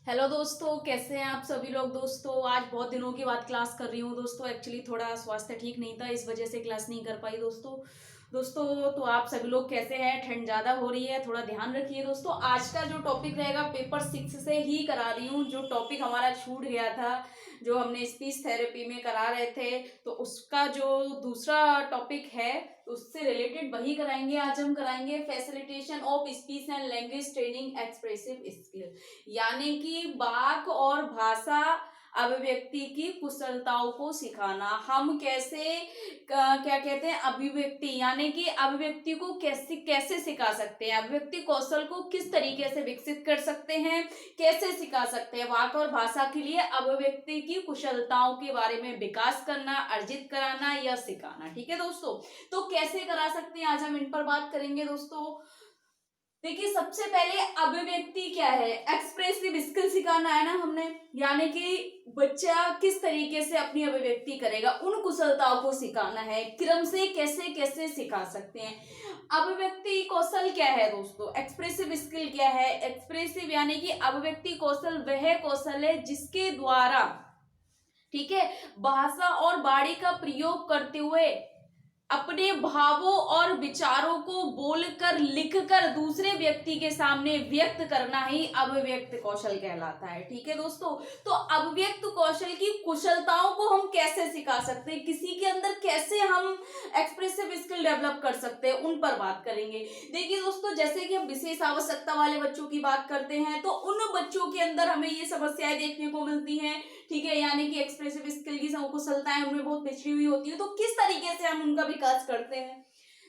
Hello दोस्तों, कैसे हैं आप सभी लोग। दोस्तों आज बहुत दिनों के बाद क्लास कर रही हूँ। दोस्तों एक्चुअली थोड़ा स्वास्थ्य ठीक नहीं था, इस वजह से क्लास नहीं कर पाई। दोस्तों तो आप सभी लोग कैसे हैं। ठंड ज़्यादा हो रही है, थोड़ा ध्यान रखिए। दोस्तों आज का जो टॉपिक रहेगा पेपर 6 से ही करा रही हूँ। जो टॉपिक हमारा छूट गया था, जो हमने स्पीच थेरेपी में करा रहे थे, तो उसका जो दूसरा टॉपिक है उससे रिलेटेड वही कराएंगे। आज हम कराएंगे facilitation of speech and language training expressive skill, यानी कि वाक और भाषा अभिव्यक्ति की कुशलताओं को सिखाना। हम कैसे क्या कहते हैं, अभिव्यक्ति यानी कि अभिव्यक्ति को कैसे कैसे सिखा सकते हैं, अभिव्यक्ति कौशल को किस तरीके से विकसित कर सकते हैं, कैसे सिखा सकते हैं। वाक और भाषा के लिए अभिव्यक्ति की कुशलताओं के बारे में विकास करना, अर्जित कराना या सिखाना। ठीक है दोस्तों, तो कैसे करा सकते हैं आज हम इन पर बात करेंगे। दोस्तों देखिए, सबसे पहले अभिव्यक्ति क्या है, एक्सप्रेसिव स्किल सिखाना है ना हमने, यानी कि बच्चा किस तरीके से अपनी अभिव्यक्ति करेगा, उन कुशलताओं को सिखाना है। क्रम से कैसे कैसे सिखा सकते हैं। अभिव्यक्ति कौशल क्या है दोस्तों, एक्सप्रेसिव स्किल क्या है। एक्सप्रेसिव यानी कि अभिव्यक्ति कौशल वह कौशल है जिसके द्वारा, ठीक है, भाषा और वाणी का प्रयोग करते हुए अपने भावों और विचारों को बोलकर लिखकर दूसरे व्यक्ति के सामने व्यक्त करना ही अभिव्यक्त कौशल कहलाता है। ठीक है दोस्तों, तो अभिव्यक्त कौशल की कुशलताओं को हम कैसे सिखा सकते हैं, किसी के अंदर कैसे हम एक्सप्रेसिव स्किल डेवलप कर सकते हैं, उन पर बात करेंगे। देखिए दोस्तों, जैसे कि हम विशेष आवश्यकता वाले बच्चों की बात करते हैं तो उन बच्चों के अंदर हमें ये समस्याएं देखने को मिलती हैं। ठीक है, यानी कि एक्सप्रेसिव स्किल की कुशलताएं उनमें बहुत पिछड़ी हुई होती है। तो किस तरीके से हम उनका विकास करते हैं।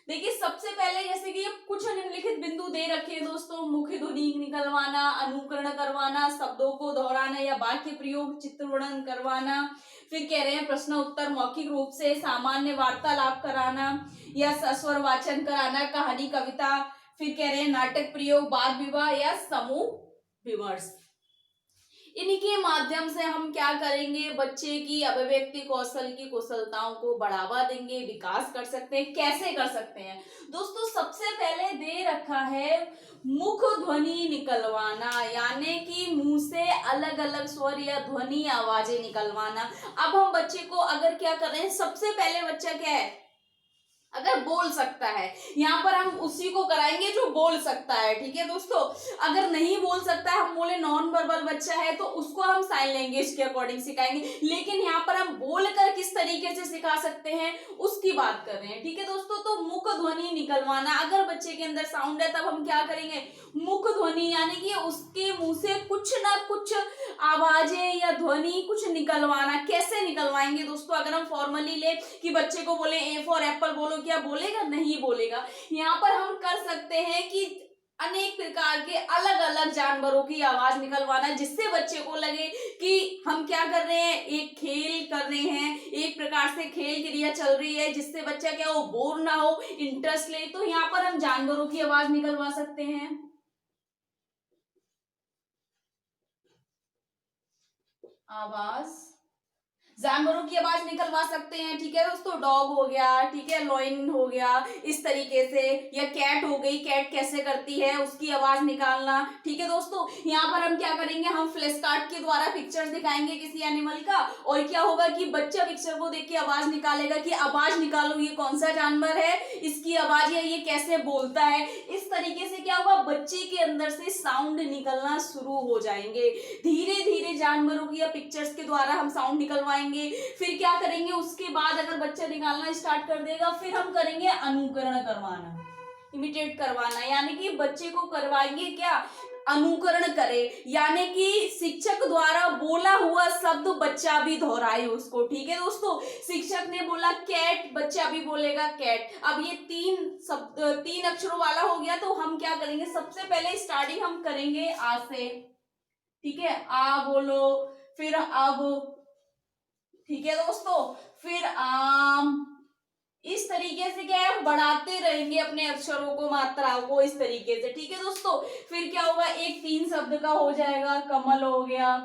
देखिए, सबसे पहले जैसे कि ये कुछ निम्नलिखित बिंदु दे रखे हैं दोस्तों, मुख्य ध्वनि निकलवाना, अनुकरण करवाना, शब्दों को दोहराना या वाक्य प्रयोग, चित्रवर्णन करवाना। फिर कह रहे हैं प्रश्न उत्तर मौखिक रूप से, सामान्य वार्तालाप कराना या सस्वर वाचन कराना, कहानी कविता। फिर कह रहे हैं नाटक प्रयोग, वाद विवाह या समूह विमर्श। इनके माध्यम से हम क्या करेंगे, बच्चे की अभिव्यक्ति कौशल की कुशलताओं को बढ़ावा देंगे, विकास कर सकते हैं। कैसे कर सकते हैं दोस्तों, सबसे पहले दे रखा है मुख ध्वनि निकलवाना, यानी कि मुंह से अलग अलग स्वर या ध्वनि आवाजें निकलवाना। अब हम बच्चे को अगर क्या कर रहे हैं, सबसे पहले बच्चा क्या है, अगर बोल सकता है, यहाँ पर हम उसी को कराएंगे जो बोल सकता है। ठीक है दोस्तों, अगर नहीं बोल सकता है, हम बोले नॉन वर्बल बच्चा है, तो उसको हम साइन लैंग्वेज के अकॉर्डिंग सिखाएंगे। लेकिन यहाँ पर हम बोलकर किस तरीके से सिखा सकते हैं उसकी बात कर रहे हैं। ठीक है दोस्तों, तो मुख ध्वनि निकलवाना, अगर बच्चे के अंदर साउंड है तब हम क्या करेंगे, मुख ध्वनि, यानी कि उसके मुंह से कुछ ना कुछ आवाजें या ध्वनि कुछ निकलवाना। कैसे निकलवाएंगे दोस्तों, अगर हम फॉर्मली ले कि बच्चे को बोले ए फॉर एप्पल बोलो, क्या बोलेगा, नहीं बोलेगा। यहाँ पर हम कर सकते हैं कि अनेक प्रकार के अलग अलग जानवरों की आवाज निकलवाना, जिससे बच्चे को लगे कि हम क्या कर रहे हैं, एक खेल कर रहे हैं, एक प्रकार से खेल क्रिया चल रही है, जिससे बच्चा क्या हो, बोर ना हो, इंटरेस्ट ले। तो यहाँ पर हम जानवरों की आवाज निकलवा सकते हैं, आवाज, जानवरों की आवाज निकलवा सकते हैं। ठीक है दोस्तों, डॉग हो गया, ठीक है, लॉइन हो गया, इस तरीके से, या कैट हो गई, कैट कैसे करती है उसकी आवाज निकालना। ठीक है दोस्तों, यहाँ पर हम क्या करेंगे, हम फ्लैश कार्ड के द्वारा पिक्चर्स दिखाएंगे किसी एनिमल का, और क्या होगा कि बच्चा पिक्चर को देख के आवाज निकालेगा कि आवाज निकालो, ये कौन सा जानवर है, इसकी आवाज है, ये कैसे बोलता है। इस तरीके से क्या होगा, बच्चे के अंदर से साउंड निकलना शुरू हो जाएंगे। धीरे धीरे जानवरों की या पिक्चर्स के द्वारा हम साउंड निकलवाएंगे। फिर क्या करेंगे, उसके बाद अगर बच्चा निकालना स्टार्ट कर देगा, फिर हम करेंगे अनुकरण करवाना, इमिटेट करवाना, यानी कि बच्चे को करवाएंगे क्या, अनुकरण करे, यानी कि शिक्षक द्वारा बोला हुआ शब्द बच्चा भी दोहराए उसको। ठीक है दोस्तों, शिक्षक ने बोला कैट, बच्चा भी बोलेगा कैट। अब ये तीन अक्षरों वाला हो गया, तो हम क्या करेंगे, सबसे पहले स्टार्टिंग हम करेंगे आ से। ठीक है, आ बोलो, फिर अब, ठीक है दोस्तों, फिर आम। इस तरीके से क्या है, बढ़ाते रहेंगे अपने अक्षरों को, मात्राओं को, इस तरीके से। ठीक है दोस्तों, फिर क्या होगा, एक 3 शब्द का हो जाएगा, कमल हो गया।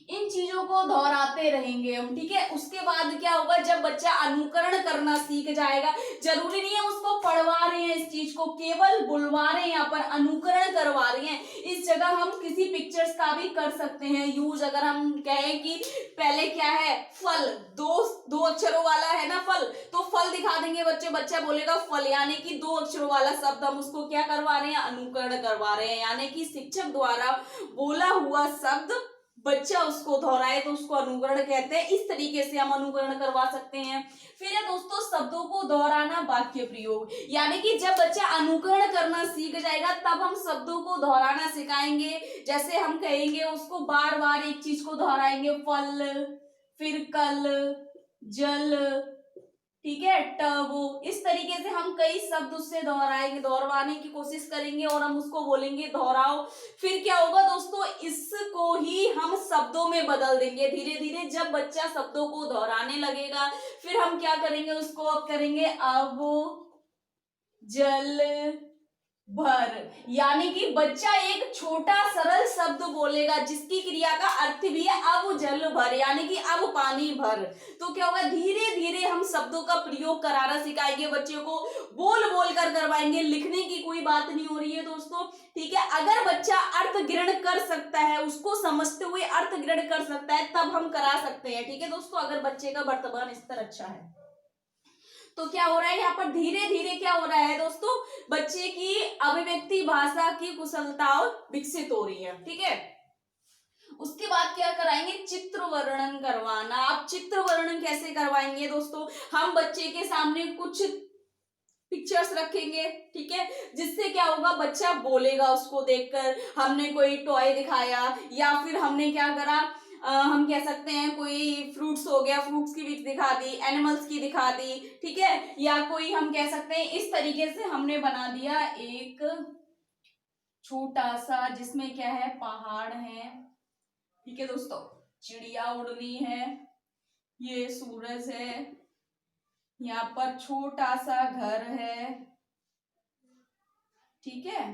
इन चीजों को दोहराते रहेंगे हम। ठीक है, उसके बाद क्या होगा, जब बच्चा अनुकरण करना सीख जाएगा, जरूरी नहीं है उसको पढ़वा रहे हैं इस चीज को, केवल बुलवा रहे हैं, यहाँ पर अनुकरण करवा रहे हैं, इस जगह हम किसी पिक्चर्स का भी कर सकते हैं यूज। अगर हम कहें कि पहले क्या है, फल, दो अक्षरों वाला है ना फल, तो फल दिखा देंगे बच्चे, बच्चा बोलेगा फल, यानी कि 2 अक्षरों वाला शब्द हम उसको क्या करवा रहे हैं, अनुकरण करवा रहे हैं। यानी कि शिक्षक द्वारा बोला हुआ शब्द बच्चा उसको दोहराए तो उसको अनुकरण कहते हैं। इस तरीके से हम अनुकरण करवा सकते हैं। फिर है दोस्तों शब्दों को दोहराना, वाक्य प्रयोग, यानी कि जब बच्चा अनुकरण करना सीख जाएगा तब हम शब्दों को दोहराना सिखाएंगे। जैसे हम कहेंगे उसको बार बार एक चीज को दोहराएंगे, फल, फिर कल, जल, ठीक है, टब, इस तरीके से हम कई शब्द उससे दोहराएंगे, दोहराने की कोशिश करेंगे और हम उसको बोलेंगे दोहराओ। फिर क्या होगा दोस्तों, इसको ही हम शब्दों में बदल देंगे धीरे धीरे। जब बच्चा शब्दों को दोहराने लगेगा फिर हम क्या करेंगे, उसको अब करेंगे अब जल भर, यानी कि बच्चा एक छोटा सरल शब्द बोलेगा जिसकी क्रिया का अर्थ भी है अब जल भर, यानी कि अब पानी भर। तो क्या होगा, धीरे धीरे हम शब्दों का प्रयोग कराना सिखाएंगे बच्चे को, बोल बोल कर करवाएंगे, लिखने की कोई बात नहीं हो रही है दोस्तों, ठीक है। अगर बच्चा अर्थ ग्रहण कर सकता है, उसको समझते हुए अर्थ ग्रहण कर सकता है, तब हम करा सकते हैं, ठीक है दोस्तों। अगर बच्चे का वर्तमान स्तर अच्छा है तो क्या हो रहा है, यहाँ पर धीरे धीरे क्या हो रहा है दोस्तों, बच्चे की अभिव्यक्ति भाषा की कुशलता विकसित हो रही है, ठीक है। उसके बाद क्या कराएंगे, चित्र वर्णन करवाना। आप चित्र वर्णन कैसे करवाएंगे दोस्तों, हम बच्चे के सामने कुछ पिक्चर्स रखेंगे, ठीक है, जिससे क्या होगा, बच्चा बोलेगा उसको देखकर। हमने कोई टॉय दिखाया या फिर हमने क्या करा, हम कह सकते हैं कोई फ्रूट्स हो गया, फ्रूट्स की भी दिखा दी, एनिमल्स की दिखा दी, ठीक है, या कोई हम कह सकते हैं इस तरीके से हमने बना दिया एक छोटा सा, जिसमें क्या है, पहाड़ है, ठीक है दोस्तों, चिड़िया उड़ रही है, ये सूरज है, यहाँ पर छोटा सा घर है, ठीक है,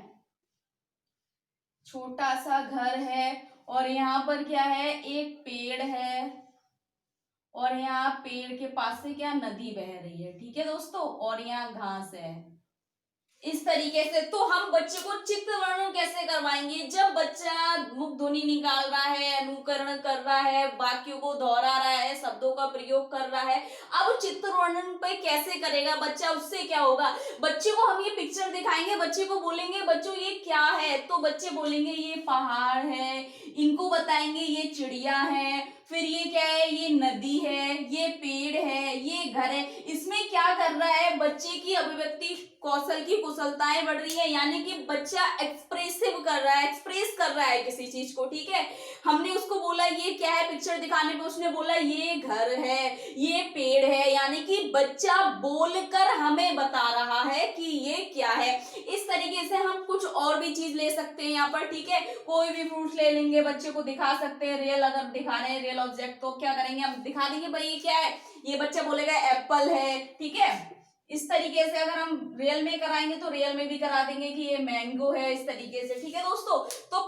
छोटा सा घर है, और यहाँ पर क्या है, एक पेड़ है, और यहाँ पेड़ के पास से क्या, नदी बह रही है, ठीक है दोस्तों, और यहाँ घास है। इस तरीके से तो हम बच्चे को चित्र वर्णन कैसे करवाएंगे, जब बच्चा मुख ध्वनि निकाल रहा है, अनुकरण कर रहा है, वाक्यों को दोहरा रहा है, शब्दों का प्रयोग कर रहा है। अब चित्र वर्णन पे कैसे करेगा बच्चा, उससे क्या होगा, बच्चे को हम ये पिक्चर दिखाएंगे, बच्चे को बोलेंगे बच्चों ये क्या है, तो बच्चे बोलेंगे ये पहाड़ है, इनको बताएंगे ये चिड़िया है, फिर ये क्या है, ये नदी है, ये पेड़ है, ये घर है। इसमें क्या कर रहा है, बच्चे की अभिव्यक्ति कौशल की कुशलताएं बढ़ रही है, यानी कि बच्चा एक्सप्रेसिव कर रहा है, एक्सप्रेस कर रहा है किसी चीज को, ठीक है। हमने उसको बोला ये क्या है, पिक्चर दिखाने पे उसने बोला ये घर है, ये पेड़ है, यानी कि बच्चा बोलकर हमें बता रहा है कि ये क्या है। इस तरीके से हम कुछ और भी चीज ले सकते हैं यहाँ पर, ठीक है, कोई भी फ्रूट्स ले लेंगे, बच्चे को दिखा सकते हैं, रियल अगर दिखा रहे हैं रियल ऑब्जेक्ट तो क्या करेंगे, हम दिखा देंगे भाई ये क्या है, ये बच्चा बोलेगा एप्पल है, ठीक है। इस तरीके से अगर हम रियल में कराएंगे तो रियल में भी करा देंगे कि ये मैंगो है, इस तरीके से, ठीक है दोस्तों। तो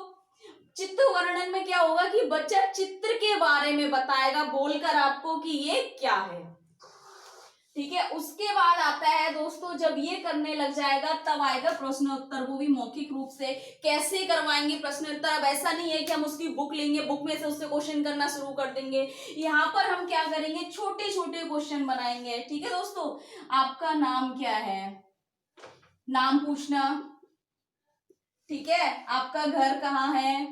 चित्र वर्णन में क्या होगा कि बच्चा चित्र के बारे में बताएगा बोलकर आपको कि ये क्या है, ठीक है। उसके बाद आता है दोस्तों, जब ये करने लग जाएगा तब आएगा प्रश्नोत्तर, वो भी मौखिक रूप से। कैसे करवाएंगे प्रश्नोत्तर, अब ऐसा नहीं है कि हम उसकी बुक लेंगे, बुक में से उससे क्वेश्चन करना शुरू कर देंगे। यहाँ पर हम क्या करेंगे, छोटे छोटे क्वेश्चन बनाएंगे, ठीक है दोस्तों। आपका नाम क्या है, नाम पूछना, ठीक है, आपका घर कहाँ है,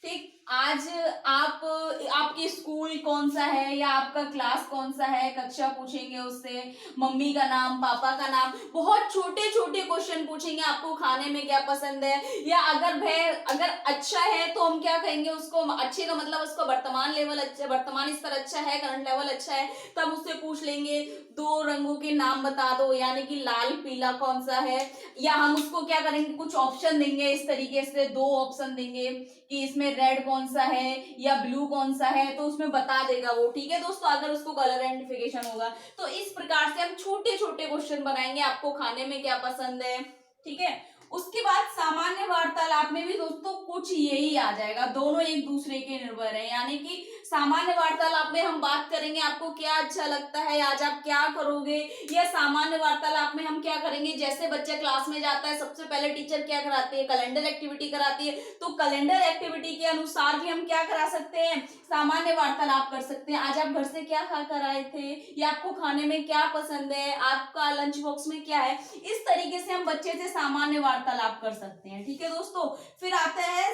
ठीक, आज आपकी स्कूल कौन सा है या आपका क्लास कौन सा है, कक्षा पूछेंगे उससे, मम्मी का नाम, पापा का नाम, बहुत छोटे छोटे क्वेश्चन पूछेंगे, आपको खाने में क्या पसंद है, या अगर अच्छा है तो हम क्या कहेंगे उसको, अच्छे का मतलब उसका वर्तमान लेवल अच्छा, वर्तमान स्तर अच्छा है, करंट लेवल अच्छा है, तब उससे पूछ लेंगे 2 रंगों के नाम बता दो, यानी कि लाल पीला कौन सा है, या हम उसको क्या करेंगे, कुछ ऑप्शन देंगे, इस तरीके से 2 ऑप्शन देंगे कि इसमें रेड कौन सा है या ब्लू कौन सा है, तो उसमें बता देगा वो, ठीक है दोस्तों, अगर उसको कलर आइडेंटिफिकेशन होगा। तो इस प्रकार से हम छोटे छोटे क्वेश्चन बनाएंगे, आपको खाने में क्या पसंद है, ठीक है। उसके बाद सामान्य वार्तालाप वार्तालाप में भी दोस्तों कुछ यही आ जाएगा, दोनों एक दूसरे के निर्भर है। यानी कि सामान्य वार्तालाप में हम बात करेंगे आपको क्या अच्छा लगता है, आज आप क्या करोगे, या सामान्य वार्तालाप में हम क्या करेंगे, जैसे बच्चा क्लास में जाता है सबसे पहले टीचर क्या कराती है, कैलेंडर एक्टिविटी कराती है, तो कैलेंडर एक्टिविटी के अनुसार भी हम क्या करा सकते हैं, सामान्य वार्तालाप कर सकते हैं। आज आप घर से क्या खा कर आए थे, या आपको खाने में क्या पसंद है, आपका लंच बॉक्स में क्या है, इस तरीके से हम बच्चे से सामान्य वार्तालाप कर सकते हैं। ठीक है दोस्तों, फिर आता है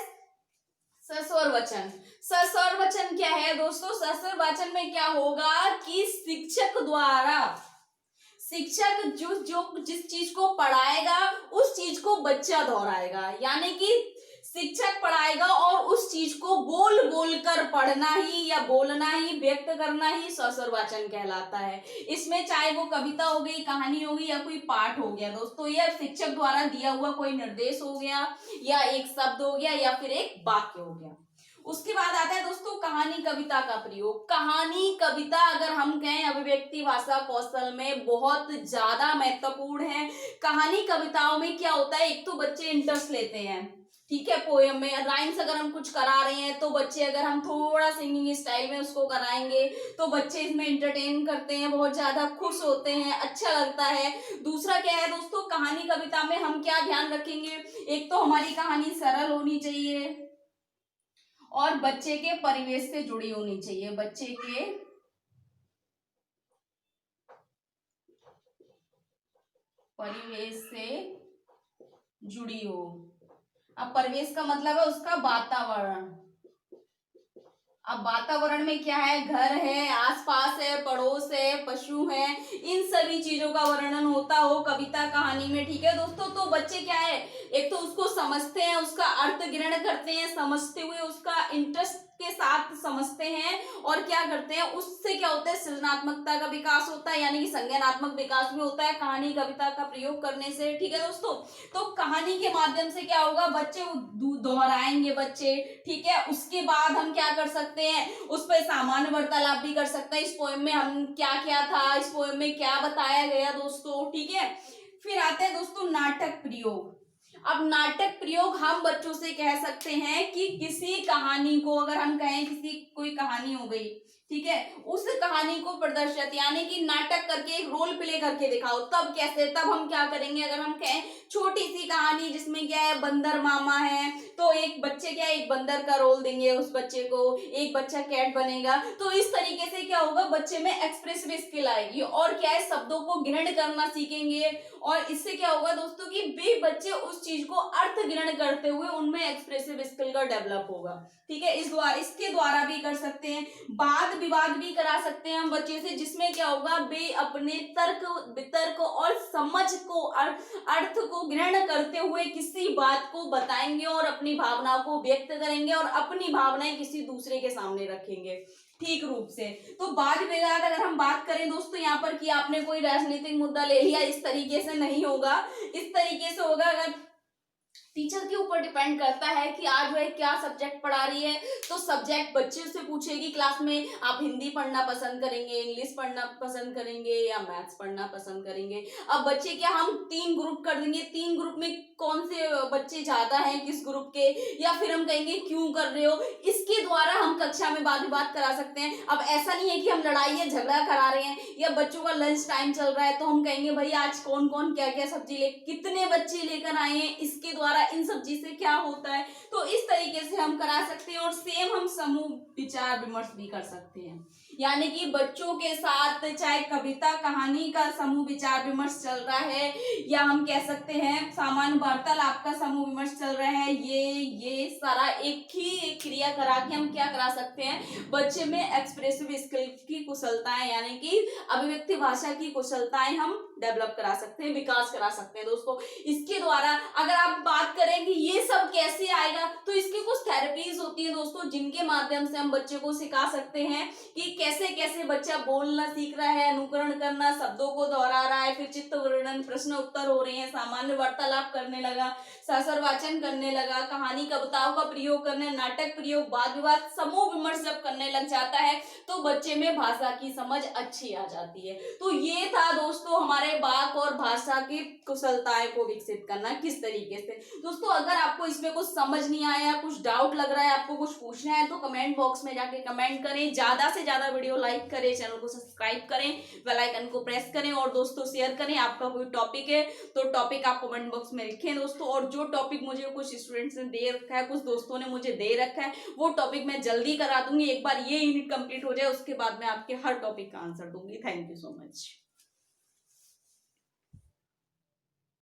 सस्वर वचन। सस्वर वचन क्या है दोस्तों, सस्वर वचन में क्या होगा कि शिक्षक जो जिस चीज को पढ़ाएगा उस चीज को बच्चा दोहराएगा। यानी कि शिक्षक पढ़ाएगा और उस चीज को बोल बोल कर पढ़ना ही या बोलना ही, व्यक्त करना ही सस्वर वाचन कहलाता है। इसमें चाहे वो कविता हो गई, कहानी हो गई, या कोई पाठ हो गया दोस्तों, या शिक्षक द्वारा दिया हुआ कोई निर्देश हो गया, या एक शब्द हो गया, या फिर एक वाक्य हो गया। उसके बाद आता है दोस्तों कहानी कविता का प्रयोग। कहानी कविता अगर हम कहें अभिव्यक्ति भाषा कौशल में बहुत ज्यादा महत्वपूर्ण है। कहानी कविताओं में क्या होता है, एक तो बच्चे इंटरेस्ट लेते हैं, ठीक है, पोयम में राइम्स अगर हम कुछ करा रहे हैं तो बच्चे, अगर हम थोड़ा सिंगिंग स्टाइल में उसको कराएंगे तो बच्चे इसमें एंटरटेन करते हैं, बहुत ज्यादा खुश होते हैं, अच्छा लगता है। दूसरा क्या है दोस्तों, कहानी कविता में हम क्या ध्यान रखेंगे, एक तो हमारी कहानी सरल होनी चाहिए और बच्चे के परिवेश से जुड़ी होनी चाहिए, बच्चे के परिवेश से जुड़ी हो। अब परिवेश का मतलब है उसका वातावरण। अब वातावरण में क्या है, घर है, आसपास है, पड़ोस है, पशु है, इन सभी चीजों का वर्णन होता हो कविता कहानी में। ठीक है दोस्तों, तो बच्चे क्या है, एक तो उसको समझते हैं, उसका अर्थ ग्रहण करते हैं, समझते हुए उसका इंटरेस्ट के साथ समझते हैं, और क्या करते हैं, उससे क्या होता है, सृजनात्मकता का विकास होता है, यानी कि संज्ञानात्मक विकास भी होता है कहानी कविता का प्रयोग करने से। ठीक है दोस्तों, तो कहानी के माध्यम से क्या होगा, बच्चे दोहराएंगे बच्चे। ठीक है, उसके बाद हम क्या कर सकते हैं, उस पर सामान्य वार्तालाप भी कर सकते हैं, इस पोएम में हम क्या क्या था, इस पोएम में क्या बताया गया दोस्तों। ठीक है, फिर आते हैं दोस्तों नाटक प्रयोग। अब नाटक प्रयोग हम बच्चों से कह सकते हैं कि किसी कहानी को, अगर हम कहें किसी कोई कहानी हो गई, ठीक है, उस कहानी को प्रदर्शित यानी कि नाटक करके एक रोल प्ले करके दिखाओ। तब कैसे, तब हम क्या करेंगे, अगर हम कहें छोटी सी कहानी जिसमें क्या है, बंदर मामा है, तो एक बच्चे क्या है, एक बंदर का रोल देंगे उस बच्चे को, एक बच्चा कैट बनेगा। तो इस तरीके से क्या होगा, बच्चे में एक्सप्रेसिव स्किल आएगी, और क्या है, शब्दों को ग्रहण करना सीखेंगे, और इससे क्या होगा दोस्तों कि वे बच्चे उस चीज को अर्थ ग्रहण करते हुए उनमें एक्सप्रेसिव स्किल का डेवलप होगा। ठीक है, इसके द्वारा भी कर सकते हैं। वाद विवाद भी करा सकते हैं हम बच्चे से, जिसमें क्या होगा, वे अपने तर्क वितर्क और समझ को, अर्थ को ग्रहण करते हुए किसी बात को बताएंगे और अपनी भावनाओं को व्यक्त करेंगे, और अपनी भावनाएं किसी दूसरे के सामने रखेंगे ठीक रूप से। तो वाद विवाद अगर हम बात करें दोस्तों यहाँ पर कि आपने कोई राजनीतिक मुद्दा ले लिया, इस तरीके से नहीं होगा। इस तरीके से होगा, अगर टीचर के ऊपर डिपेंड करता है कि आज वह क्या सब्जेक्ट पढ़ा रही है, तो सब्जेक्ट बच्चे से पूछेगी क्लास में, आप हिंदी पढ़ना पसंद करेंगे, इंग्लिश पढ़ना पसंद करेंगे, या मैथ्स पढ़ना पसंद करेंगे। अब बच्चे क्या, हम 3 ग्रुप कर देंगे, 3 ग्रुप में कौन से बच्चे ज्यादा हैं किस ग्रुप के, या फिर हम कहेंगे क्यों कर रहे हो, इसके द्वारा हम कक्षा में वाद विवाद करा सकते हैं। अब ऐसा नहीं है कि हम लड़ाई या झगड़ा करा रहे हैं, या बच्चों का लंच टाइम चल रहा है तो हम कहेंगे भाई आज कौन कौन क्या क्या सब्जी कितने बच्चे लेकर आए हैं, इसके द्वारा इन सब्जी से क्या होता है, तो इस तरीके से हम करा सकते हैं। और सेम हम समूह विचार विमर्श भी कर सकते हैं, यानी कि बच्चों के साथ चाहे कविता कहानी का समूह विचार विमर्श चल रहा है, या हम कह सकते हैं सामान्य वार्तालाप का समूह विमर्श चल रहा है, ये सारा एक ही क्रिया करा के हम क्या करा सकते हैं, बच्चे में एक्सप्रेसिव स्किल की कुशलताएं, यानी कि अभिव्यक्ति भाषा की कुशलताएं हम डेवलप करा सकते हैं, विकास करा सकते हैं दोस्तों। इसके द्वारा अगर आप बात करें कि ये सब कैसे आएगा, तो इसके कुछ थेरेपीज होती है दोस्तों, जिनके माध्यम से हम बच्चे को सिखा सकते हैं कि कैसे कैसे बच्चा बोलना सीख रहा है, अनुकरण करना, शब्दों को दोहरा रहा है, फिर चित्त वर्णन, प्रश्न उत्तर हो रहे हैं, सामान्य वार्तालाप करने लगा, शास्त्र वाचन करने लगा, कहानी कविताओं का प्रयोग करने, नाटक प्रयोग, वाद विवाद, समूह विमर्श जब करने लग जाता है तो बच्चे में भाषा की समझ अच्छी आ जाती है। तो ये था दोस्तों हमारे वाक और भाषा की कुशलताएं को विकसित करना किस तरीके से। दोस्तों अगर आपको इसमें कुछ समझ नहीं आया, कुछ डाउट लग रहा है, आपको कुछ पूछना है तो कमेंट बॉक्स में जाके कमेंट करें, ज्यादा से ज्यादा वीडियो लाइक करें, चैनल को सब्सक्राइब करें, बेल आइकन को प्रेस करें और दोस्तों शेयर करें। आपका कोई टॉपिक है तो टॉपिक आप कमेंट बॉक्स में लिखें दोस्तों, और जो टॉपिक मुझे कुछ स्टूडेंट्स ने दे रखा है, कुछ दोस्तों ने मुझे दे रखा है, वो टॉपिक मैं जल्दी करा दूंगी। एक बार ये यूनिट कंप्लीट हो जाए उसके बाद मैं आपके हर टॉपिक का आंसर दूंगी। Thank you so much.